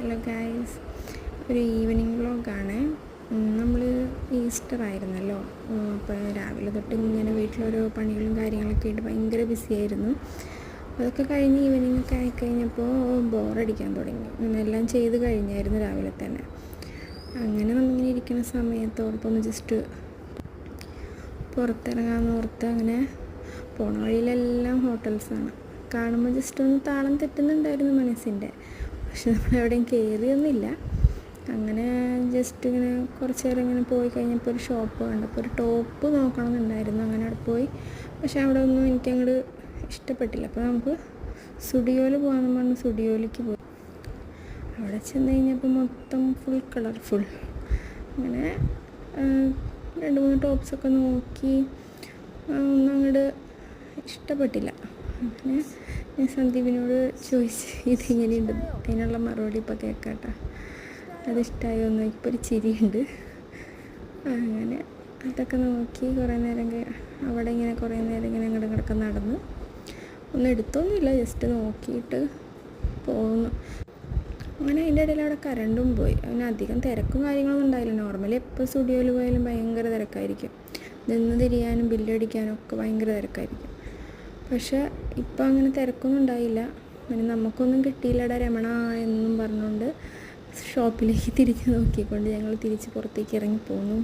Hello guys, ഒരു evening വ്ളോഗാണ്. നമ്മൾ ഈസ്റ്റർ ആയിരുന്നല്ലോ, അപ്പോൾ രാവിലെ തൊട്ട് ഇങ്ങനെ വീട്ടിലോരോ പണികളും കാര്യങ്ങളൊക്കെ ആയിട്ട് ഭയങ്കര ബിസി ആയിരുന്നു. അതൊക്കെ കഴിഞ്ഞ് ഈവനിങ് ഒക്കെ ആയിക്കഴിഞ്ഞപ്പോൾ ബോറടിക്കാൻ തുടങ്ങി. എല്ലാം ചെയ്ത് കഴിഞ്ഞായിരുന്നു രാവിലെ തന്നെ. അങ്ങനെ നമ്മളിങ്ങനെ ഇരിക്കുന്ന സമയത്തോടൊപ്പം ജസ്റ്റ് പുറത്തിറങ്ങാമെന്ന് ഓർത്ത് അങ്ങനെ പോണ വഴിയിലെല്ലാം ഹോട്ടൽസാണ്. കാണുമ്പോൾ ജസ്റ്റ് ഒന്ന് താളം തെറ്റുന്നുണ്ടായിരുന്നു മനസ്സിൻ്റെ. പക്ഷെ നമ്മളെവിടെയും കയറിയൊന്നുമില്ല. അങ്ങനെ ജസ്റ്റ് ഇങ്ങനെ കുറച്ച് നേരം ഇങ്ങനെ പോയി കഴിഞ്ഞപ്പോൾ ഒരു ഷോപ്പ് കണ്ടപ്പോൾ ഒരു ടോപ്പ് നോക്കണമെന്നുണ്ടായിരുന്നു. അങ്ങനെ അവിടെ പോയി. പക്ഷെ അവിടെ ഒന്നും എനിക്കങ്ങോട്ട് ഇഷ്ടപ്പെട്ടില്ല. അപ്പോൾ നമുക്ക് സ്റ്റുഡിയോയിൽ പോകാമെന്ന് പറഞ്ഞ് സ്റ്റുഡിയോയിലേക്ക് പോയി. അവിടെ ചെന്ന് കഴിഞ്ഞപ്പോൾ മൊത്തം ഫുൾ കളർഫുൾ. അങ്ങനെ 2-3 ടോപ്സൊക്കെ നോക്കി, ഒന്നും അങ്ങോട്ട് ഇഷ്ടപ്പെട്ടില്ല. അങ്ങനെ ഞാൻ സന്ദീപിനോട് ചോദിച്ച് ഇതിങ്ങനെയുണ്ട്. അതിനുള്ള മറുപടി ഇപ്പോൾ കേൾക്കാട്ടോ. അതിഷ്ടമായോ എന്ന് ഇപ്പോൾ ഒരു ചിരിയുണ്ട്. അങ്ങനെ അതൊക്കെ നോക്കി കുറേ നേരം അവിടെ ഇങ്ങനെ കുറേ നേരം ഇങ്ങനെ ഇങ്ങോട്ടൊക്കെ നടന്ന് ഒന്നും എടുത്തൊന്നുമില്ല, ജസ്റ്റ് നോക്കിയിട്ട് പോകുന്നു. അങ്ങനെ അതിൻ്റെ ഇടയിൽ അവിടെ കറണ്ടും പോയി. അതിന് അധികം തിരക്കും കാര്യങ്ങളൊന്നും ഉണ്ടായില്ല. നോർമലി എപ്പോൾ സ്റ്റുഡിയോയിൽ പോയാലും ഭയങ്കര തിരക്കായിരിക്കും. നിന്ന് തിരിയാനും ബില്ലടിക്കാനും ഒക്കെ ഭയങ്കര തിരക്കായിരിക്കും. പക്ഷെ ഇപ്പം അങ്ങനെ തിരക്കൊന്നും ഉണ്ടായില്ല. അങ്ങനെ നമുക്കൊന്നും കിട്ടിയില്ലടാ രമണ എന്നും പറഞ്ഞുകൊണ്ട് ഷോപ്പിലേക്ക് തിരിച്ച് നോക്കിക്കൊണ്ട് ഞങ്ങൾ തിരിച്ച് പുറത്തേക്ക് ഇറങ്ങി പോന്നു.